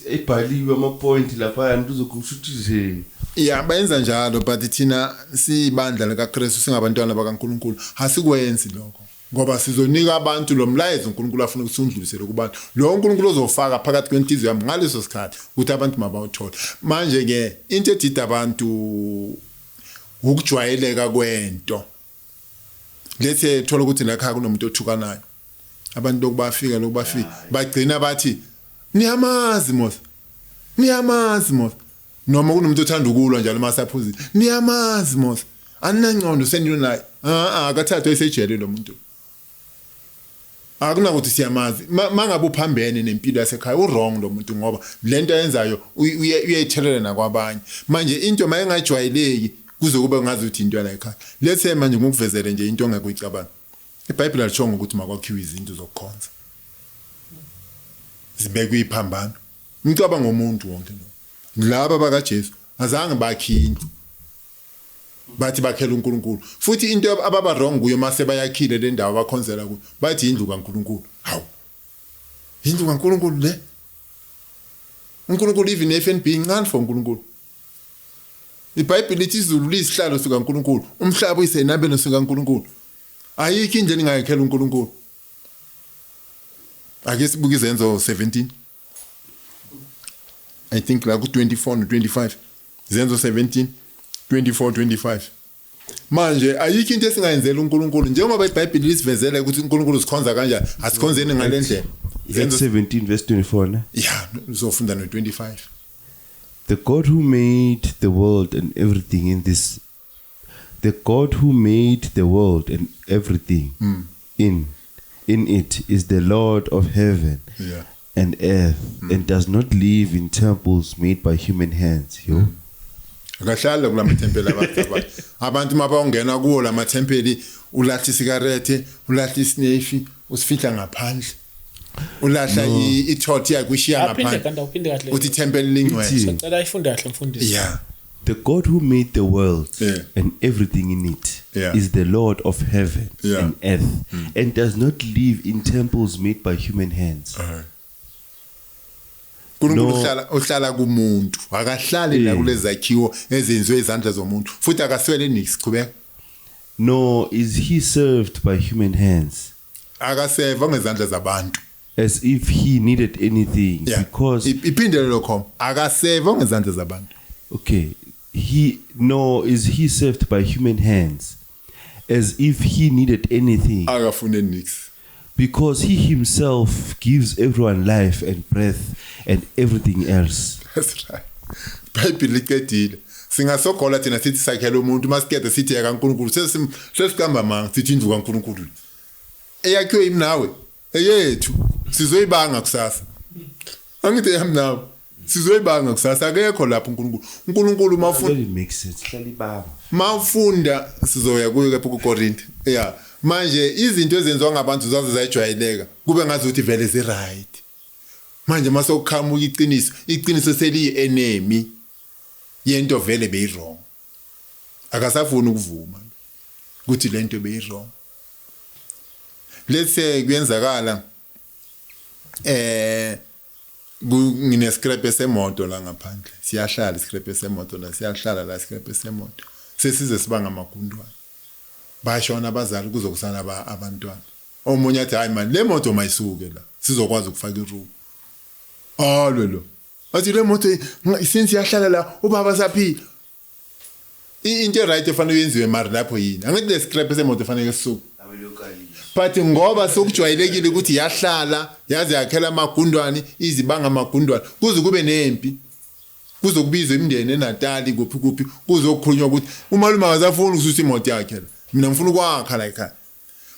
ebhaliwe ama point lapha yantu uzokusho ukuthi nje yeah bayenza njalo but thina sibandla likaKristu singabantwana bakaNkulunkulu asikwenzi lokho ngoba sizonika abantu lo mlayezo uNkulunkulu afuna ukuthi undlulisele kubantu lo uNkulunkulu uzofaka phakathi kwenhliziyo yami ngaleso sikhathi ukuthi abantu mabawuthola manje ke into edida abantu ukujwayeleka kwento lethe thola ukuthi la khaya kunomuntu othukanayo abantu lokubafika bagcina bathi niyamazi mos noma kunomuntu othanda ukulwa njalo masaphuzile niyamazi mos anangcondo sendilo naye akathathwe esejele lo muntu akunakuthi siyamazi mangabe uphambene nempilo yasekhaya wrong lo muntu ngoba lento ayenzayo uyayithelela nakwabanye manje into mayengajwayeleki kuze kube ngazuthi into yala ekhaya. Let's say manje ngikuvezele nje into ongeke uyicabanga. iBhayibheli alishongo ukuthi makwakhiwe izinto zokukhonza. Zibekwe iphambano. Ngicabanga ngomuntu wonke lo. Laba bakaJesu azange bakhinto. Bathi bakhela uNkulunkulu. Futhi into ababa wrong kuyo mase bayakhile le ndawo bakhonzela kuyo. Bathi indlu kaNkulunkulu. Hawu. Indlu kaNkulunkulu le. uNkulunkulu even FNB incane for uNkulunkulu. iBhayibheli lithi izulu lisihlalo sikaNkulunkulu, umhlaba uyisenabelo sikaNkulunkulu. Ayikho indlela engayikhela uNkulunkulu. Ake sibuke izenzo 17. I think la ku 24 no 25. Izenzo 17 24 25. Manje ayikho into esingayenzela uNkulunkulu njengoba iBhayibheli lisivezela ukuthi uNkulunkulu sikhonza kanjani, asikhonzeni ngale ndlela. Acts 17 verse 24, ne? Yeah, uzofunda no 25. The God who made the world and everything in this, the God who made the world and everything in it is the Lord of heaven Yeah. and earth and does not live in temples made by human hands. Yo. Akahlala kula mathempeli abantu mabawungena kuwo la mathempeli ulahla isigarete, ulahla isnefi, usifihla ngaphandle. Ulahla ithoti yakwishiya ngaphandle. Uphinde kahle. Uthi thempeli lingcwele. Sicela ifunde kahle mfundisi. Yeah. The God who made the world Yeah. and everything in it Yeah. is the Lord of heaven Yeah. and earth and does not live in temples made by human hands. uNkulunkulu uhlala kumuntu, akahlali la kulezi zakhiwo ezenziwe izandla zomuntu. Futhi akaswele nisiqhubeka. Nor is he served by human hands Akaseva ngezandla zabantu. as if he needed anything, Yeah. because iphindele lokho. Akaseva ngezandla zabantu. okay, nor is he served by human hands as if he needed anything, Akafune nix. because he himself gives everyone life and breath and everything else. That's right. Bible liqedile. Singasogola thina sithi sakhela umuntu masiqede sithi ya kaNkulunkulu sesikamba manga sithi indlu kaNkulunkulu. Eyakhiwe yimi nawe. Eyethu sizoyibanga kusasa. Angithi yami nawe. Sizoyibanga kusasa akekho lapho uNkulunkulu. uNkulunkulu mafunda Really makes sense. mafunda sizoya kuyo kuKorinte. Yeah. Manje izinto ezenziwa ngabantu zazo zayijwayeleka kube ngazuthi vele zi right. Manje masokukhamuka iqiniso seliyi enemy yento vele beyi wrong. Akasafuni ukuvuma ukuthi lento beyi wrong. Let's say kuyenzakala ngine scrap esemoto la ngaphandle. Siyahlala scrap esemoto la, siyahlala la scrap esemoto. Sesize sibanga amagundwane. Bashona abazali kuzokusana abantwana. Omunye athi hayi man le moto mayisuke la. Sizokwazi ukufaka iroom. Lo. Athi le moto since yahlala la ubaba saphila. Into right efanele yenziwe mara lapho yini. Angithi le scrap esemoto efanele sisuke. But ngoba sokujwayelekile ukuthi yahlala yaze yakhela amagundwane izibanga amagundwane kuze kube nempi kuzokubizwa imindeni eNatali kuphi kuzokhulunywa ukuthi umalume akazafuni ukususa imoto yakhe la mina ngifuna ukwakha la ekhaya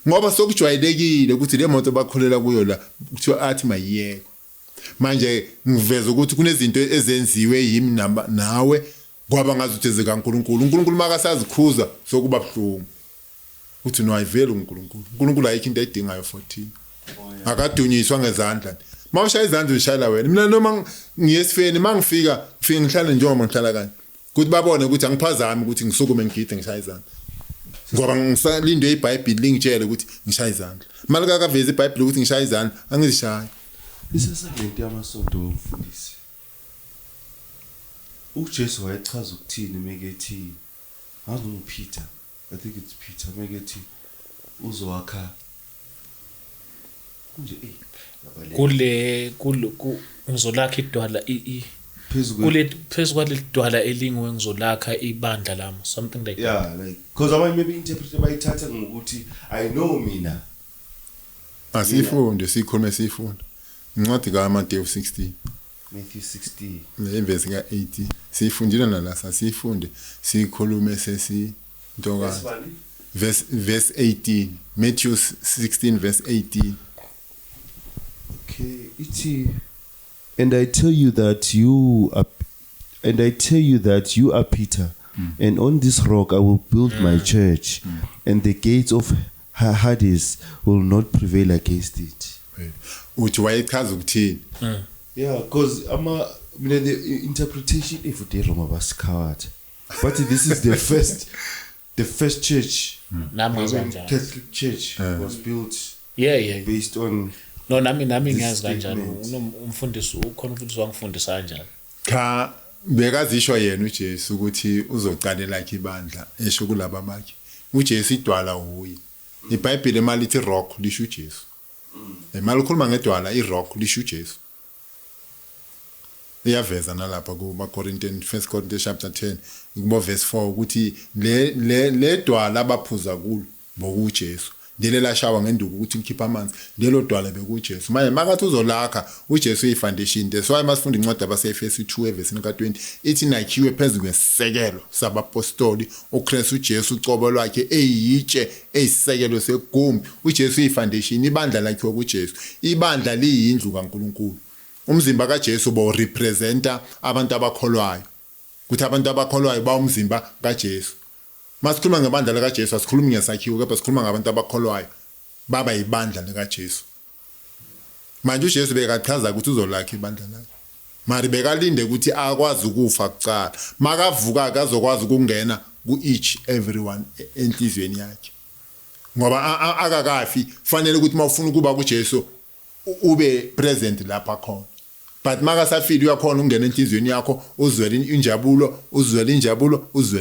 ngoba sokujwayelekile ukuthi le moto bakholela kuyo la kuthiwa athi mayiyekho manje ngiveza ukuthi kunezinto ezenziwe yimi nawe kwaba ngazuthi zikaNkulunkulu uNkulunkulu makasazikhuza sokuba buhlungu uthi no ayivele uNkulunkulu ayikho into ayidingayo 14 akadunyiswa ngezandla mawushaya izandla ushayela wena mina noma ngiyesifeni mangifika ngihlale njengoba ngihlala kanje ukuthi babone ukuthi angiphazami ukuthi ngisukume ngigide ngishaya izandla ngoba ngisalinde iBhayibheli lingitshela ukuthi ngishaya izandla malika kaveza iBhayibheli ukuthi ngishaya izandla angizishayi Isesegenti yamasonto womfundisi. uJesu wayechaza ukuthini mekethi ngazi nguPeter, I think it's Peter, mekethi uzowakha nje ngizolakha idwala phezu kwaleli elingiwe ngizolakha ibandla lami something like that. Yeah, like because abanye maybe interpret bayithatha ngokuthi I know mina. asifunde sikhulume sifunde incwadi kaMateyu 16 Matthew 16 leverse ka80 sifundile nalasa sifunde sikhulume ntoka verse 18 Matthew 16 verse 18. Okay, iti and I tell you that you are Peter, and on this rock I will build my church, and the gates of Hades will not prevail against it. Uthi wayechaza ukuthini? Yeah, because the interpretation if they Roma was coward. But this is the first church. Catholic Church was built Yeah. based on No, nami ngiyazi kanjani. statements. Umfundisi ukhona umfundisi wangifundisa kanjani. Cha bekazisho yena uJesu ukuthi uzoqalela lakhe ibandla esho kulaba bakhe. uJesu idwala uye. iBhayibheli emalithi rock lisho uJesu. Emali ukhuluma ngedwala irock lisho uJesu. Iyaveza nalapha kuma Corinthians 1 Corinthians chapter 10 kubo verse 4 ukuthi le dwala abaphuza kulo bokuJesu. Lele lashawa ngenduku ukuthi ngikhipha amanzi lelo dwala bekuJesu manje makathi uzolakha uJesu ifoundation that's why masifunda incwadi abaseFesu 2 verse 20 ithi nakhiwe phezulu kwesekelo sabapostoli uKristu uJesu ucobo lwakhe eyitshe eyisekelo segumbi uJesu ifoundation ibandla lakhiwe kuJesu ibandla liyindlu kaNkuluNkulu umzimba kaJesu bo representa abantu abakholwayo kuthi abantu abakholwayo ba umzimba kaJesu masikhuluma ngebandla likaJesu asikhulumi ngesakhiwo kepha sikhuluma ngabantu abakholwayo baba ibandla likaJesu manje uJesu bekachaza ukuthi uzolakha ibandla lakhe mari bekalinde ukuthi akwazi ukufa kucala makavuka akazokwazi ukungena ku each everyone enhlizweni yakhe ngoba akakafi fanele ukuthi mawufuna ukuba kuJesu ube present lapha khona but makasafili uyakhona ungena enhlizweni yakho uzwele injabulo uzwele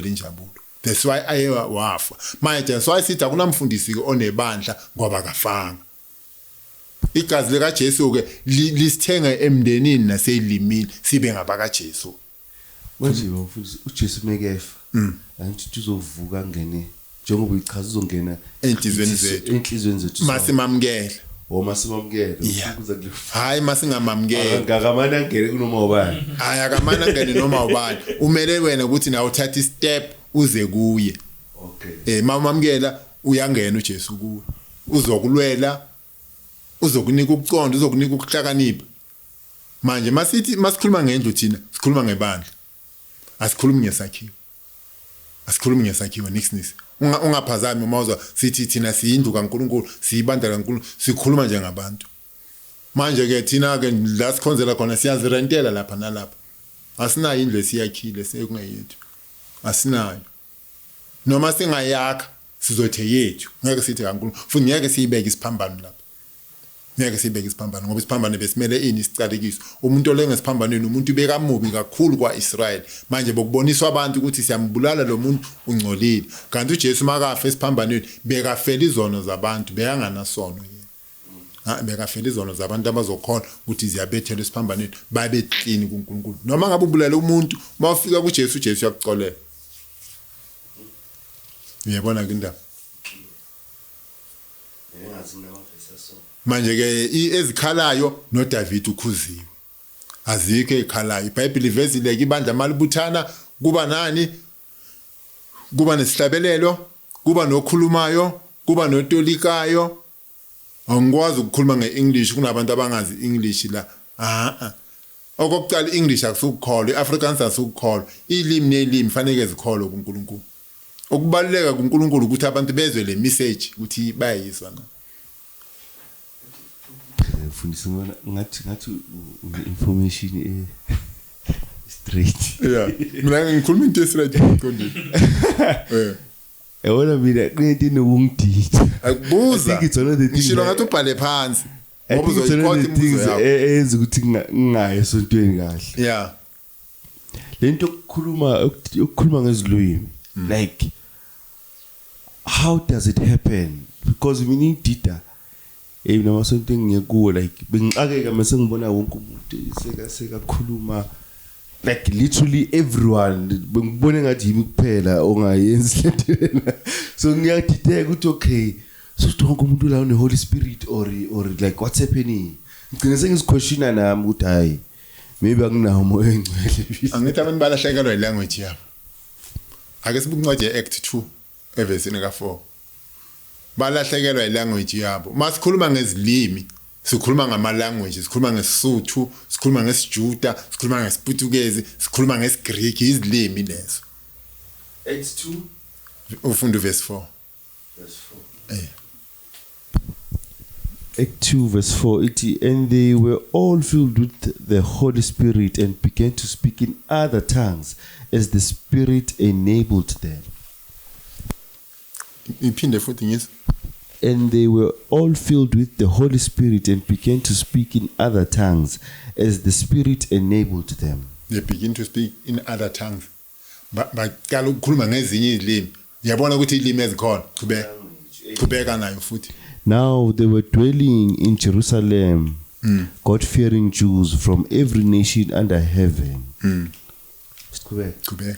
injabulo. That's why aye wafa manje that's why sithi akunamfundisi onebandla ngoba kafanga igazi lika Jesu ke lisithenga emndenini naselimini sibe ngabaka Jesu manje bafundisi uJesu mekefa angithi uzovuka ngene njengoba ichaza uzongena enhlizweni zethu masimamkele masimamkele ukuza kule hayi masingamamkele ngakamana ngene kunoma ubani hayi akamana ngene noma ubani umele wena ukuthi nawe uthatha istep uze kuye okay mamamkela uyangena uJesu kuwe uzokulwela uzokunika ukuqonda uzokunika ukuhlakanipha manje masikhuluma ngendlu thina sikhuluma ngebandla asikhulumi ngesakhiwo nix ungaphazami umawuza sithi thina siyindlu kaNkuluNkulu siyibandla kaNkuluNkulu sikhuluma njengabantu manje ke thina ke la sikhonzela khona siyazirentela lapha nalapha asinayo indlu esiyakhile sekungeyethu asinayo noma singayakha sizothe yethu ngeke sithi kaNkuluNkulu futhi ngeke siyibeke isiphambano lapha ngeke siyibeke isiphambano ngoba isiphambano besimele ini isiqalekiso umuntu olengesiphambano umuntu bekamubi kakhulu kwaIsrael manje bokuboniswa abantu ukuthi siyambulala lo muntu ungcolile kanti uJesu makafa esiphambanweni bekafela izono zabantu beyanganasono yena bekafela izono zabantu abazokhona ukuthi ziyabethelwa esiphambanweni babe clean kuNkulunkulu noma ngabe ubulala umuntu mawufika kuJesu uJesu uyakuxolela. Uyabona ke indaba manje ke ezikhalayo noDavid ukhuziwe azikho ezikhalayo iBhayibheli ivezile ibandla malibuthana kuba nani kuba nesihlabelelo kuba nokhulumayo kuba notolikayo angikwazi ukukhuluma ngeEnglish kunabantu abangazi English la okokuqala iEnglish akusukukholwa iAfrikaans akusukukholwa ilimi nelimi fanele zikholwe kuNkulunkulu okubaluleka kuNkulunkulu ukuthi abantu bezwe le message ukuthi bayizwa na fundisa ngathi information straight yeah mina ngikhuluma into straight qondile yabona mina qedi nokungidida akubuza ngishilo ngathi ubhale phansi ngoba uzoyikhotha imibuzo yakho eyenza ukuthi ngingaye esontweni kahle yeah lento ukukhuluma ngezilwimi like how does it happen because we need data mina masonto ngiyekuwo like bengixakeka mase ngibona wonke umuntu sekakhuluma like literally everyone bengibone ngathi yimi kuphela ongayenzi lento so ngiyadideka ukuthi okay so wonke umuntu la une Holy Spirit or like what's happening ngicine sengiziquestiona nami ukuthi hayi maybe anginawo umoya engcwele angithi abantu balahlekelwa ilanguage yabo ake sibuke incwadi yeAct 2 evesini ka4 balahlekelwa ilanguage yabo masikhuluma ngezilimi sikhuluma ngama-language sikhuluma ngeSotho sikhuluma ngesiJuda sikhuluma ngesiPutukezi sikhuluma ngesiGreek izilimi lezo Acts 2 ufunda verse 4. verse 4. Eh. Act 2 verse 4 and they were all filled with the Holy Spirit and began to speak in other tongues as the Spirit enabled them. Iphinde futhi ngizwe. And they were all filled with the Holy Spirit and began to speak in other tongues as the Spirit enabled them. They begin to speak in other tongues. Baqala ukukhuluma ngezinye izilimi. Uyabona ukuthi izilimi ezikhona. Qhubeka nayo futhi. Now they were dwelling in Jerusalem, God-fearing Jews from every nation under heaven. Qhubeka.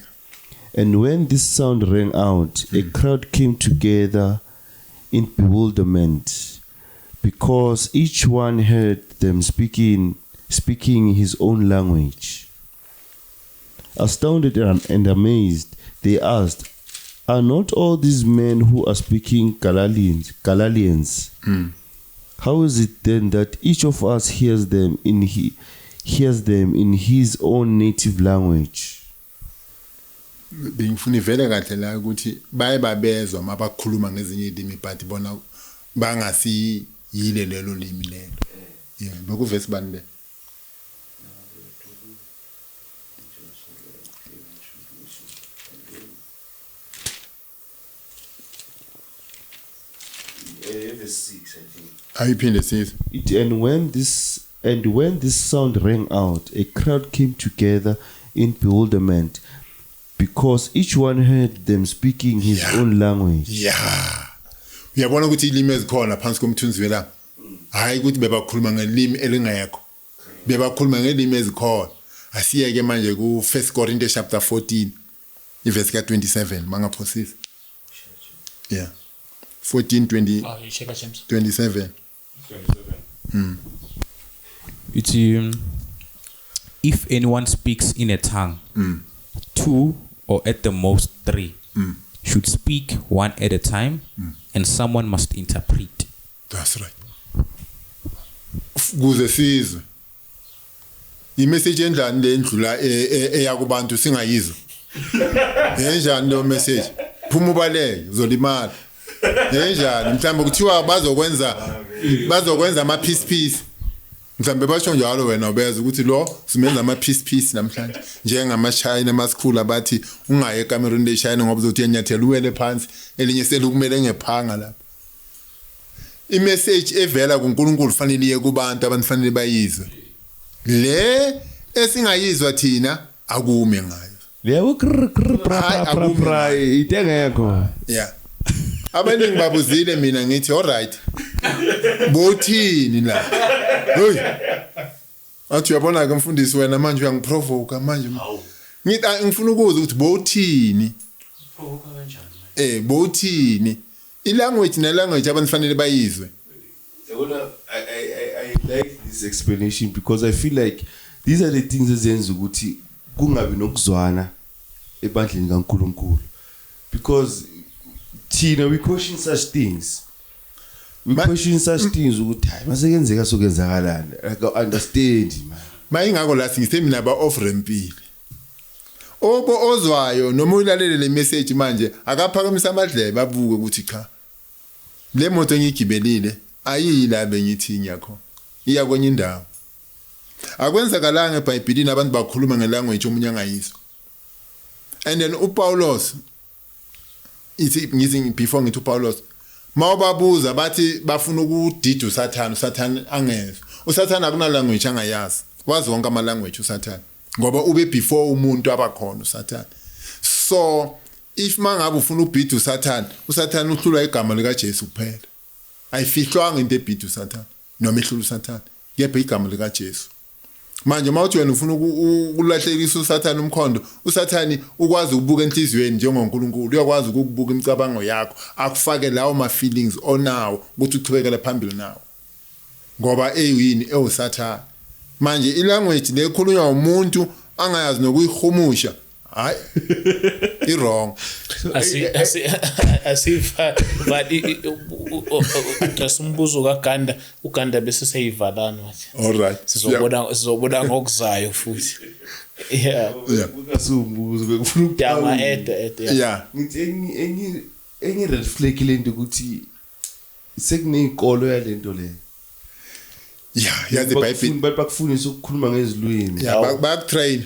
And when this sound rang out, a crowd came together in bewilderment, because each one heard them speaking his own language. Astounded and amazed, they asked, "Are not all these men who are speaking Galileans? How is it then that each of us hears them in his own native language?" Bengifuna ivele kahle la ukuthi baye babezwa mabakhuluma ngezinye izilimi but bona bangasi yile lelo limi lelo. Yeah, bekuvesi bani le? Verse 6, I think. Ayiphinde size. And when this sound rang out, a crowd came together in bewilderment, because each one heard them speaking his own language. Yeah. Uyabona ukuthi izilimi ezikhona phansi komthunzi wela. Hayi ukuthi bebakhuluma ngelimi elingekho. Bebakhuluma ngelimi ezikhona. Asiyeke manje ku 1 Corinthians chapter 14 verse 27 mangaphosisi. Yeah. 14:20. Oh, you check out James. 27. It's if anyone speaks in a tongue, 2 or at the most 3 should speak one at a time, and someone must interpret. That's right. Kuze sizwe. I-message endlani le ndlula eyakubantu singayizwa. Enjani lo message? Phuma ubaleke uzolimala. Enjani mhlawumbe kuthiwa bazokwenza ama piece. Mhlawumbe basho njalo wena ubeza ukuthi lo simenza ama piece namhlanje njengama China masikhulu abathi ungaye eCameroon le China ngoba uzothi enyathela uwele phansi elinye selukumele ngephanga lapha. I-message evela kuNkulunkulu fanele iye kubantu abanifanele bayizwe. Le esingayizwa thina akume ngayo. Lewo itengekho. Yeah. Abaningi babuzile mina ngithi alright. Bothini la? Hoyi. Athi uyabona ke mfundisi wena manje uyangiprovoke manje. Ngithi ngifuna ukuza ukuthi bothini? Provoke kanjani? Bothini? I-language ne-language abanifanele bayizwe. I like this explanation because I feel like these are the things ezenza ukuthi kungabi nokuzwana ebandleni kaNkulunkulu, because we question such things. Question such things ukuthi hayi masekenzeka sokenzakalana. Like I understand man. Mayingako la singise mina ba offer empile. Obo ozwayo noma ulalele le message manje akaphakamisa amadlebe abuke ukuthi cha. Le moto engigibelile ayila bengithi nyakho. Iya kwenye indawo. Akwenzakalanga eBhayibhelini abantu bakhuluma ngelanguage omunye angayizwa. And then uPaulos ithi before ngithi uPaulos mawubabuza bathi bafuna ukudida uSathane angezwe. uSathane akuna language angayazi. Wazi wonke ama language uSathane ngoba ube before umuntu abakhona uSathane. So if mangabe ufuna ubhida uSathane uhlulwa igama lika Jesu kuphela. Ayifihlwanga into ebhida uSathane noma ehlula uSathane. Kepha igama lika Jesu. Manje mawuthi wena ufuna ukulahlekisa uSathane umkhondo, uSathane ukwazi ukubuka enhlizweni njengoNkulunkulu, uyakwazi ukubuka imicabango yakho, akufake lawo ma feelings onawo ukuthi uchubekele phambili nawo. Ngoba eyini ewuSathane. Manje ilanguage lekhulunywa umuntu angayazi nokuyihumusha, hayi wrong. Asifa but address umbuzo kaGanda, uGanda bese seyivalana manje. All right. Sizobona ngokuzayo futhi. Yeah. Ukasumbuzo bekufuna Yeah, ukuphawula. ma-ede, yeah. Yeah. Ngithi enye red flag lento ukuthi sekuneyikolo yalento le. Yeah, yazi iBhayibheli. Bakufundisa ukukhuluma ngezilwimi. Yeah, bakutrain.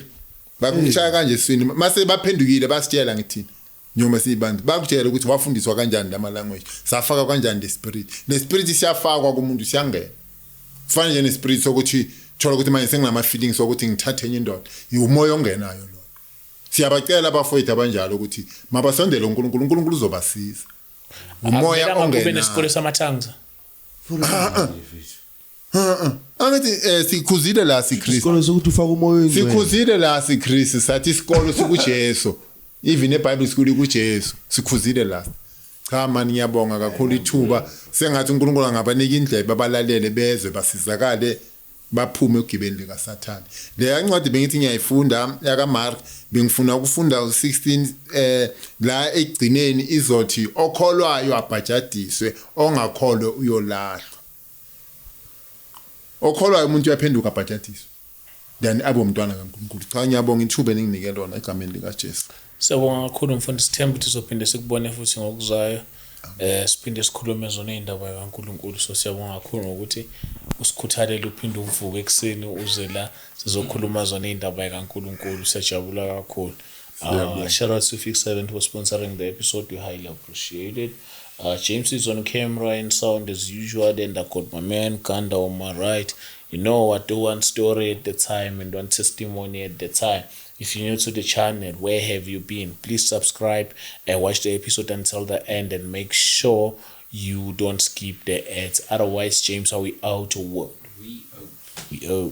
Bakushaya kanje eswini. Mase baphendukile basitshela ngithini. Nyoma sibantu bakutshela ukuthi wafundiswa kanjani lama language. Safaka kanjani the spirit. The spirit siyafakwa kumuntu siyangena. Kufana nje ne spirit sokuthi thola ukuthi manje senginama feelings sokuthi ngithathe enye indoda. Umoya ongenayo lo. Siyabacela abafowethu abanjalo ukuthi mabasondele uNkulunkulu, uNkulunkulu uzobasiza. Umoya Akumelanga kube ongenayo. nesikole samathangs. Angithi sikhuzile la siKristu. Isikolo sokuthi ufaka umoya oyingcwele. Sikhuzile la siKristu sathi isikolo sikuJesu. Even eBible school kuJesu. Sikhuzile la. Cha mani ngiyabonga kakhulu ithuba. Sengathi uNkulunkulu angabanika indlebe abalalele bezwe basizakale baphume ugibeni lika Sathane. Le yancwadi bengithi ngiyayifunda yaka Mark bengifuna ukufunda u16 la egcineni izothi okholwayo abhajadiswe ongakholwe uyolahlwa. Okholwayo umuntu uyaphenduka abhajadiswe. Then abe umntwana kaNkulunkulu. Cha ngiyabonga ithuba enginginike lona egameni lika Jesu. Siyabonga kakhulu mfundisi Thembi ukuthi uzophinde sikubone futhi ngokuzayo. Siphinde sikhulume zona izindaba kaNkulunkulu. So siyabonga kakhulu ngokuthi usikhuthalele uphinde uvuke ekseni uze la sizokhuluma zona izindaba kaNkulunkulu. Siyajabula kakhulu. Shout out to Fix 7 for sponsoring the episode. We highly appreciate it. James is on camera and sound as usual. Then I got my man Kanda on my right. You know, I do one story at the time and one testimony at the time. If you're new to the channel, where have you been? Please subscribe and watch the episode until the end and make sure you don't skip the ads. Otherwise, James, are we out or what? We out.